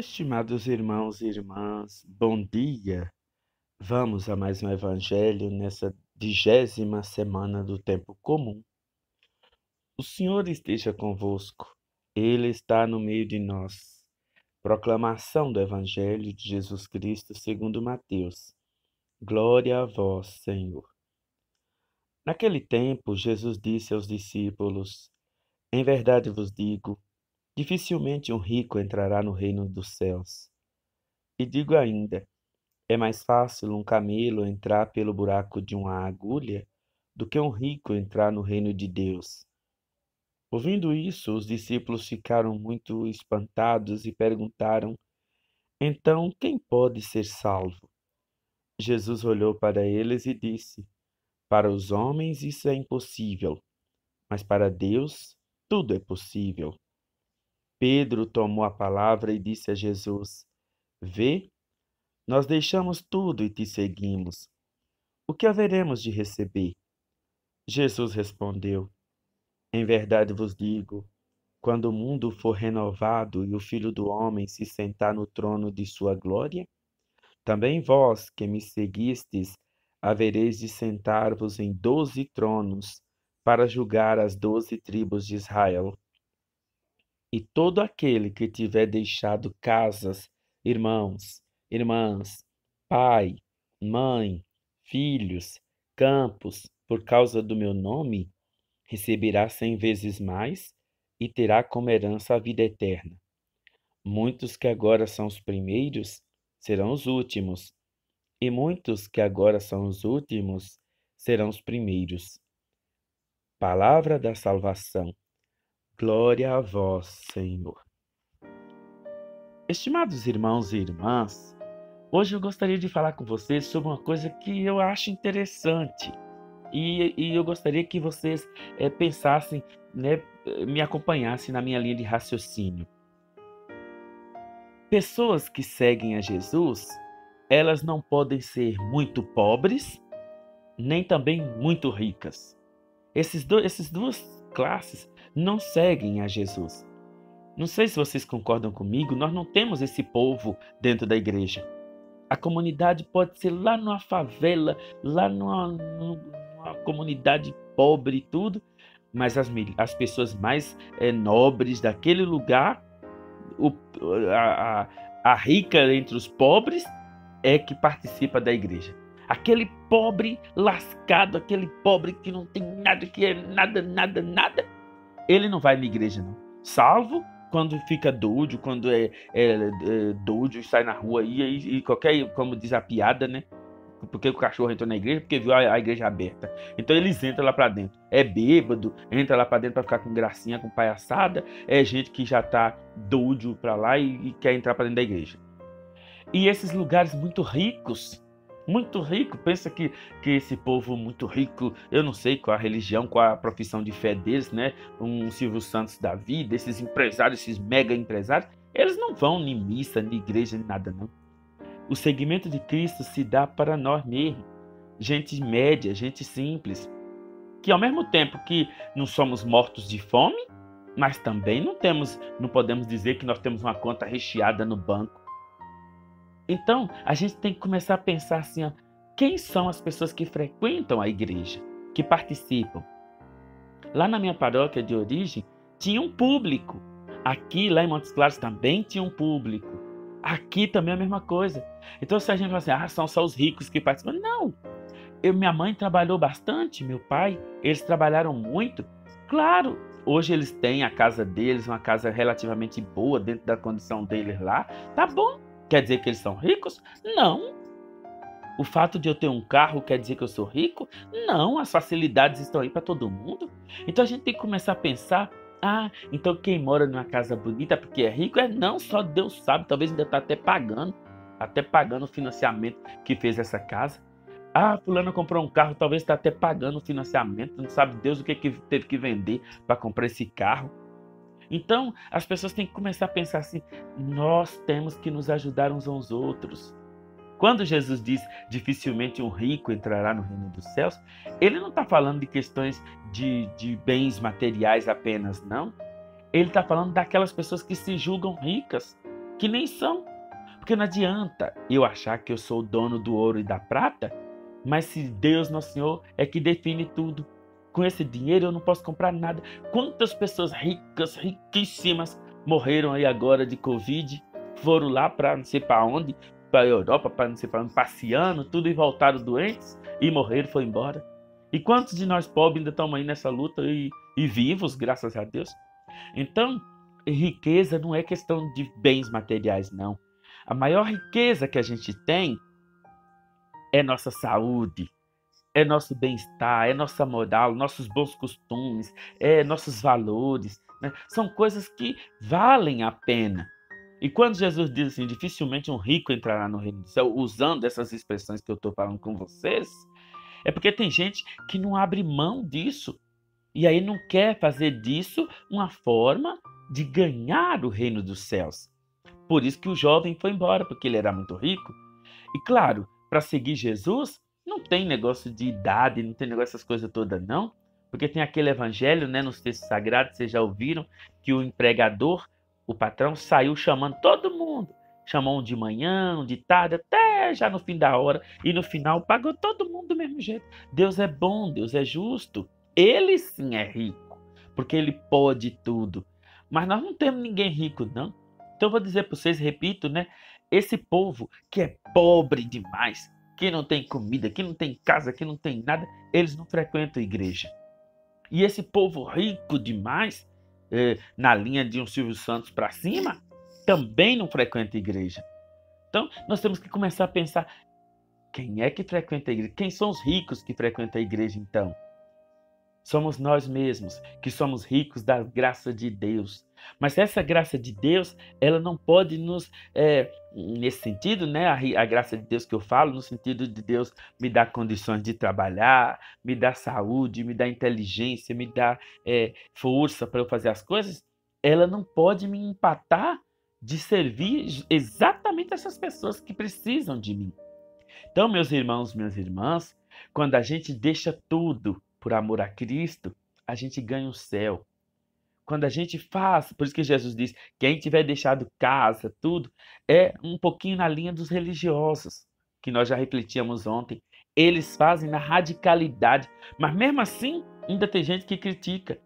Estimados irmãos e irmãs, bom dia. Vamos a mais um evangelho nessa 20ª semana do tempo comum. O Senhor esteja convosco. Ele está no meio de nós. Proclamação do Evangelho de Jesus Cristo segundo Mateus. Glória a vós, Senhor. Naquele tempo, Jesus disse aos discípulos: Em verdade vos digo, dificilmente um rico entrará no reino dos céus. E digo ainda, é mais fácil um camelo entrar pelo buraco de uma agulha do que um rico entrar no reino de Deus. Ouvindo isso, os discípulos ficaram muito espantados e perguntaram: Então, quem pode ser salvo? Jesus olhou para eles e disse: Para os homens isso é impossível, mas para Deus tudo é possível. Pedro tomou a palavra e disse a Jesus: Vê, nós deixamos tudo e te seguimos. O que haveremos de receber? Jesus respondeu: Em verdade vos digo, quando o mundo for renovado e o Filho do Homem se sentar no trono de sua glória, também vós que me seguistes, havereis de sentar-vos em 12 tronos para julgar as 12 tribos de Israel. E todo aquele que tiver deixado casas, irmãos, irmãs, pai, mãe, filhos, campos, por causa do meu nome, receberá 100 vezes mais e terá como herança a vida eterna. Muitos que agora são os primeiros serão os últimos, e muitos que agora são os últimos serão os primeiros. Palavra da salvação. Glória a vós, Senhor. Estimados irmãos e irmãs, hoje eu gostaria de falar com vocês sobre uma coisa que eu acho interessante. E eu gostaria que vocês pensassem, né, me acompanhassem na minha linha de raciocínio. Pessoas que seguem a Jesus, elas não podem ser muito pobres, nem também muito ricas. Essas duas classes não seguem a Jesus. Não sei se vocês concordam comigo, nós não temos esse povo dentro da igreja. A comunidade pode ser lá numa favela, lá numa comunidade pobre e tudo, mas as pessoas mais nobres daquele lugar, a rica entre os pobres, é que participa da igreja. Aquele pobre lascado, aquele pobre que não tem nada, que é nada, ele não vai na igreja não. Salvo quando fica doido, quando é doido e sai na rua e qualquer, como diz a piada, né? Porque o cachorro entrou na igreja, porque viu a igreja aberta. Então eles entram lá para dentro. É bêbado, entra lá para dentro para ficar com gracinha, com palhaçada. É gente que já tá doido para lá e quer entrar para dentro da igreja. E esses lugares muito rico, pensa que esse povo muito rico, eu não sei qual a religião, qual a profissão de fé deles, né? Um Silvio Santos da vida, esses empresários, esses mega empresários, eles não vão nem missa, nem igreja, nem nada não. O seguimento de Cristo se dá para nós mesmos, gente média, gente simples, que ao mesmo tempo que não somos mortos de fome, mas também não podemos dizer que nós temos uma conta recheada no banco. Então, a gente tem que começar a pensar assim, ó, quem são as pessoas que frequentam a igreja, que participam? Lá na minha paróquia de origem, tinha um público. Aqui, lá em Montes Claros, também tinha um público. Aqui também é a mesma coisa. Então, se a gente fala assim, são só os ricos que participam. Não! Minha mãe trabalhou bastante, meu pai, eles trabalharam muito. Claro, hoje eles têm a casa deles, uma casa relativamente boa dentro da condição deles lá. Tá bom. Quer dizer que eles são ricos? Não. O fato de eu ter um carro quer dizer que eu sou rico? Não, as facilidades estão aí para todo mundo. Então a gente tem que começar a pensar, então quem mora numa casa bonita porque é rico? Não, só Deus sabe, talvez ainda está até pagando o financiamento que fez essa casa. Fulano comprou um carro, talvez está até pagando o financiamento, não sabe Deus o que teve que vender para comprar esse carro. Então, as pessoas têm que começar a pensar assim, nós temos que nos ajudar uns aos outros. Quando Jesus diz, dificilmente um rico entrará no reino dos céus, ele não está falando de questões de bens materiais apenas, não. Ele está falando daquelas pessoas que se julgam ricas, que nem são. Porque não adianta eu achar que eu sou o dono do ouro e da prata, mas se Deus, nosso Senhor, é que define tudo. Com esse dinheiro eu não posso comprar nada. Quantas pessoas ricas, riquíssimas, morreram aí agora de Covid, foram lá para não sei para onde, para a Europa, para não sei para onde, passeando, tudo e voltaram doentes e morreram, foi embora. E quantos de nós pobres ainda estamos aí nessa luta e vivos, graças a Deus? Então, riqueza não é questão de bens materiais, não. A maior riqueza que a gente tem é nossa saúde, é nosso bem-estar, é nossa moral, nossos bons costumes, é nossos valores, né? São coisas que valem a pena. E quando Jesus diz assim, dificilmente um rico entrará no reino do céu, usando essas expressões que eu estou falando com vocês, é porque tem gente que não abre mão disso. E aí não quer fazer disso uma forma de ganhar o reino dos céus. Por isso que o jovem foi embora, porque ele era muito rico. E claro, para seguir Jesus, não tem negócio de idade, não tem negócio dessas coisas todas, não. Porque tem aquele evangelho, né, nos textos sagrados, vocês já ouviram, que o empregador, o patrão, saiu chamando todo mundo. Chamou um de manhã, um de tarde, até já no fim da hora. E no final pagou todo mundo do mesmo jeito. Deus é bom, Deus é justo. Ele sim é rico, porque ele pode tudo. Mas nós não temos ninguém rico, não. Então eu vou dizer para vocês, repito, né? Esse povo que é pobre demais, que não tem comida, que não tem casa, que não tem nada, eles não frequentam a igreja. E esse povo rico demais, na linha de um Silvio Santos para cima, também não frequenta a igreja. Então nós temos que começar a pensar, quem é que frequenta a igreja? Quem são os ricos que frequentam a igreja então? Somos nós mesmos que somos ricos da graça de Deus. Mas essa graça de Deus, ela não pode nos, nesse sentido, né, a graça de Deus que eu falo, no sentido de Deus me dar condições de trabalhar, me dar saúde, me dar inteligência, me dar força para eu fazer as coisas, ela não pode me empatar de servir exatamente essas pessoas que precisam de mim. Então, meus irmãos, minhas irmãs, quando a gente deixa tudo por amor a Cristo, a gente ganha o céu. Quando a gente faz, por isso que Jesus diz, quem tiver deixado casa, tudo, é um pouquinho na linha dos religiosos, que nós já refletíamos ontem. Eles fazem na radicalidade, mas mesmo assim, ainda tem gente que critica.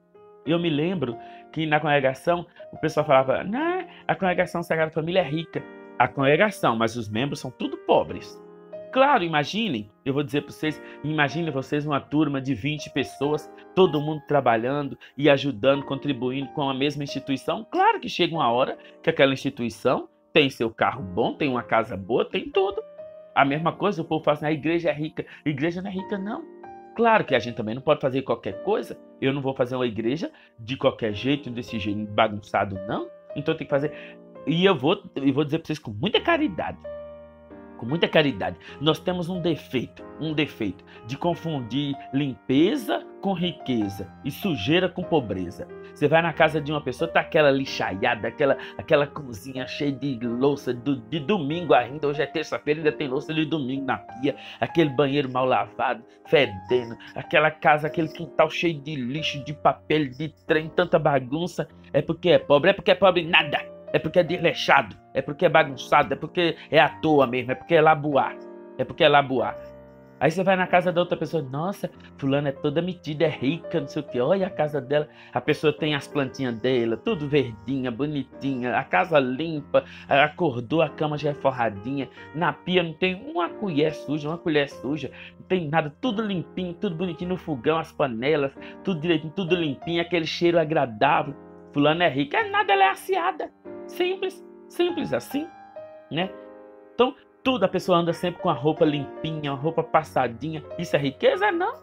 Eu me lembro que na congregação, o pessoal falava, não, a congregação Sagrada Família é rica. A congregação, mas os membros são tudo pobres. Claro, imaginem, eu vou dizer para vocês, imaginem vocês uma turma de 20 pessoas, todo mundo trabalhando e ajudando, contribuindo com a mesma instituição. Claro que chega uma hora que aquela instituição tem seu carro bom, tem uma casa boa, tem tudo. A mesma coisa, o povo fala assim, a igreja é rica. A igreja não é rica, não. Claro que a gente também não pode fazer qualquer coisa. Eu não vou fazer uma igreja de qualquer jeito, desse jeito bagunçado, não. Então tem que fazer. E eu vou dizer para vocês com muita caridade. Com muita caridade, nós temos um defeito de confundir limpeza com riqueza e sujeira com pobreza. Você vai na casa de uma pessoa, tá aquela lixaiada, aquela cozinha cheia de louça de domingo ainda, hoje é terça-feira, ainda tem louça de domingo na pia, aquele banheiro mal lavado, fedendo, aquela casa, aquele quintal cheio de lixo, de papel, de trem, tanta bagunça. É porque é pobre nada. É porque é desleixado, é porque é bagunçado, é porque é à toa mesmo, é porque é labuar, Aí você vai na casa da outra pessoa, nossa, fulana é toda metida, é rica, não sei o que, olha a casa dela, a pessoa tem as plantinhas dela, tudo verdinha, bonitinha, a casa limpa, acordou, a cama já é forradinha, na pia não tem uma colher suja, não tem nada, tudo limpinho, tudo bonitinho no fogão, as panelas, tudo direitinho, tudo limpinho, aquele cheiro agradável. Fulano é rica, nada, ela é aciada. Simples assim, né? Então, tudo, a pessoa anda sempre com a roupa limpinha, a roupa passadinha. Isso é riqueza? Não.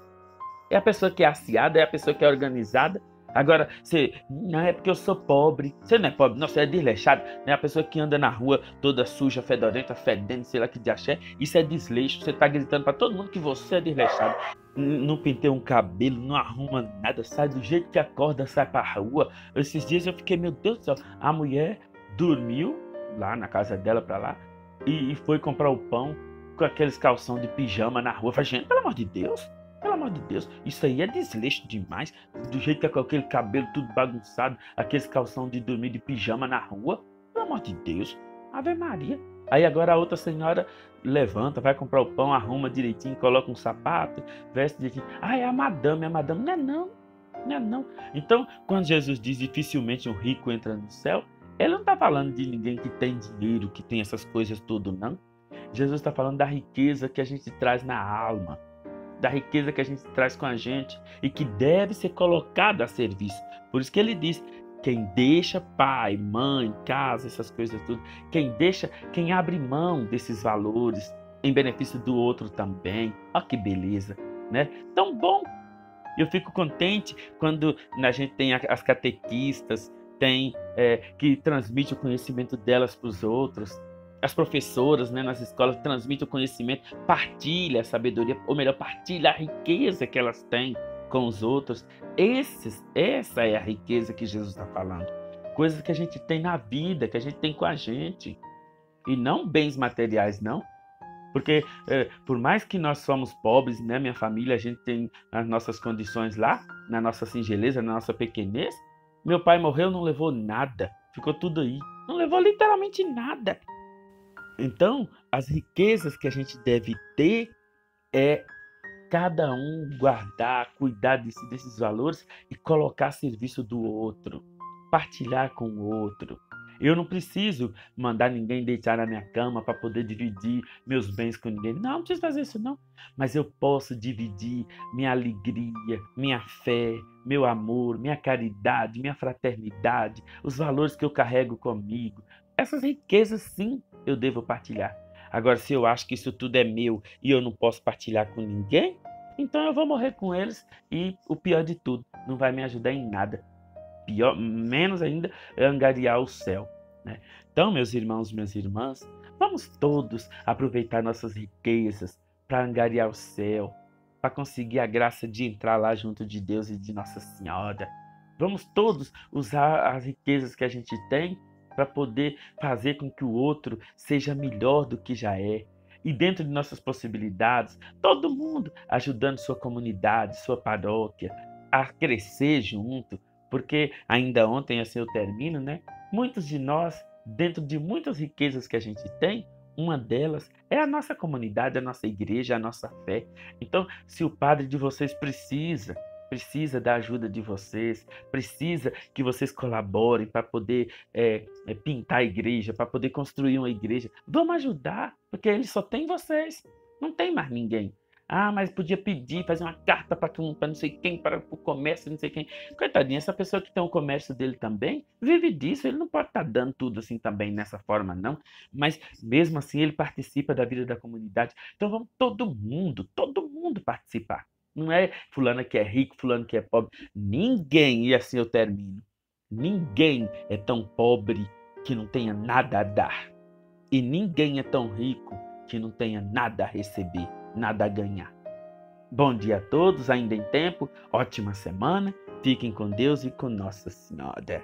É a pessoa que é aciada, é a pessoa que é organizada. Agora, você, não é porque eu sou pobre. Você não é pobre, não, você é desleixado. É a pessoa que anda na rua toda suja, fedorenta, fedendo, sei lá que de axé. Isso é desleixo. Você tá gritando para todo mundo que você é desleixado. Não penteia um cabelo, não arruma nada, sai do jeito que acorda, sai pra rua. Esses dias eu fiquei, meu Deus do céu, a mulher dormiu lá na casa dela pra lá e foi comprar o pão com aqueles calção de pijama na rua. Eu falei, gente, pelo amor de Deus, isso aí é desleixo demais, do jeito que é com aquele cabelo tudo bagunçado, aqueles calção de dormir de pijama na rua, pelo amor de Deus. Ave Maria. Aí agora a outra senhora levanta, vai comprar o pão, arruma direitinho, coloca um sapato, veste direitinho. Ah, é a madame, é a madame. Não é não, não é não. Então, quando Jesus diz dificilmente um rico entra no céu, ele não está falando de ninguém que tem dinheiro, que tem essas coisas tudo, não. Jesus está falando da riqueza que a gente traz na alma, da riqueza que a gente traz com a gente e que deve ser colocada a serviço. Por isso que ele diz: quem deixa pai, mãe, casa, essas coisas tudo, quem abre mão desses valores em benefício do outro também. Olha que beleza, né? Tão bom. Eu fico contente quando a gente tem as catequistas, tem que transmite o conhecimento delas para os outros. As professoras, né, nas escolas transmitem o conhecimento, partilha a sabedoria, ou melhor, partilha a riqueza que elas têm com os outros. Essa é a riqueza que Jesus está falando. Coisas que a gente tem na vida, que a gente tem com a gente. E não bens materiais, não. Porque por mais que nós somos pobres, né, minha família, a gente tem as nossas condições lá, na nossa singeleza, na nossa pequenez. Meu pai morreu, não levou nada. Ficou tudo aí. Não levou literalmente nada. Então, as riquezas que a gente deve ter é cada um guardar, cuidar desses valores e colocar a serviço do outro, partilhar com o outro. Eu não preciso mandar ninguém deitar na minha cama para poder dividir meus bens com ninguém. Não preciso fazer isso não. Mas eu posso dividir minha alegria, minha fé, meu amor, minha caridade, minha fraternidade, os valores que eu carrego comigo. Essas riquezas, sim, eu devo partilhar. Agora, se eu acho que isso tudo é meu e eu não posso partilhar com ninguém, então eu vou morrer com eles e o pior de tudo, não vai me ajudar em nada. Pior, menos ainda, é angariar o céu, né? Então, meus irmãos, minhas irmãs, vamos todos aproveitar nossas riquezas para angariar o céu, para conseguir a graça de entrar lá junto de Deus e de Nossa Senhora. Vamos todos usar as riquezas que a gente tem para poder fazer com que o outro seja melhor do que já é. E dentro de nossas possibilidades, todo mundo ajudando sua comunidade, sua paróquia, a crescer junto, porque ainda ontem, assim eu termino, né? Muitos de nós, dentro de muitas riquezas que a gente tem, uma delas é a nossa comunidade, a nossa igreja, a nossa fé. Então, se o padre de vocês precisa da ajuda de vocês, precisa que vocês colaborem para poder pintar a igreja, para poder construir uma igreja. Vamos ajudar, porque ele só tem vocês, não tem mais ninguém. Ah, mas podia pedir, fazer uma carta para não sei quem, para o comércio, não sei quem. Coitadinha, essa pessoa que tem o comércio dele também, vive disso, ele não pode estar dando tudo assim também nessa forma, não. Mas mesmo assim ele participa da vida da comunidade. Então vamos todo mundo participar. Não é fulano que é rico, fulano que é pobre. Ninguém, e assim eu termino, ninguém é tão pobre que não tenha nada a dar. E ninguém é tão rico que não tenha nada a receber, nada a ganhar. Bom dia a todos, ainda em tempo, ótima semana, fiquem com Deus e com Nossa Senhora.